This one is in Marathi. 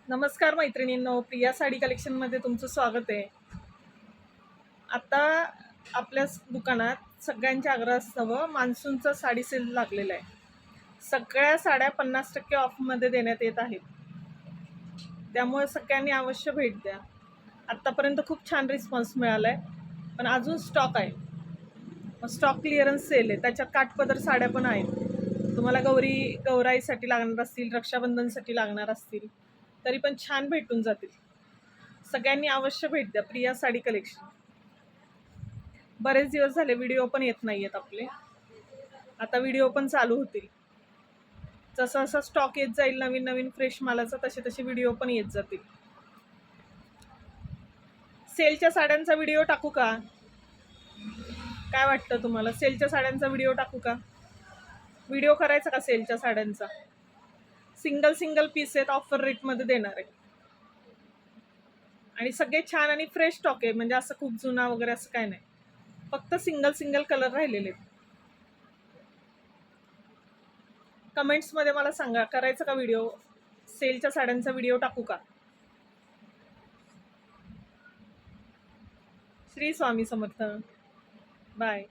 नमस्कार मैत्रिणींनो, प्रिया साडी कलेक्शनमध्ये तुमचं स्वागत आहे. आता आपल्या दुकानात सगळ्यांच्या आग्रहास्तव मान्सूनचा साडी सेल लागलेला आहे. सगळ्या साड्या 50% ऑफमध्ये देण्यात येत आहेत. त्यामुळे सगळ्यांनी अवश्य भेट द्या. आत्तापर्यंत खूप छान रिस्पॉन्स मिळाला आहे, पण अजून स्टॉक आहे. स्टॉक क्लिअरन्स सेल आहे, त्याच्यात काठपदर साड्या पण आहेत. तुम्हाला गौराईसाठी लागणार असतील, रक्षाबंधनसाठी लागणार असतील तरी पण छान भेटून जातील. सगळ्यांनी अवश्य भेट द्या प्रिया साडी कलेक्शन. बरेच दिवस झाले व्हिडिओ पण येत नाही आहेत आपले. आता व्हिडिओ पण चालू होतील. जसं जसं स्टॉक येत जाईल नवीन नवीन फ्रेश मालाचा, तसे तसे व्हिडिओ पण येत जातील. सेलच्या साड्यांचा व्हिडिओ टाकू का? काय वाटतं तुम्हाला? सेलच्या साड्यांचा व्हिडिओ टाकू का? व्हिडिओ करायचा का सेलच्या साड्यांचा? सिंगल पीस आहेत, ऑफर रेटमध्ये देणार आहे. आणि सगळे छान आणि फ्रेश स्टॉक आहे, म्हणजे असं खूप जुना वगैरे असं काय नाही. फक्त सिंगल कलर राहिलेले आहेत. कमेंट्समध्ये मला सांगा, करायचं का व्हिडिओ? सेलच्या साड्यांचा व्हिडिओ टाकू का? श्री स्वामी समर्थ. बाय.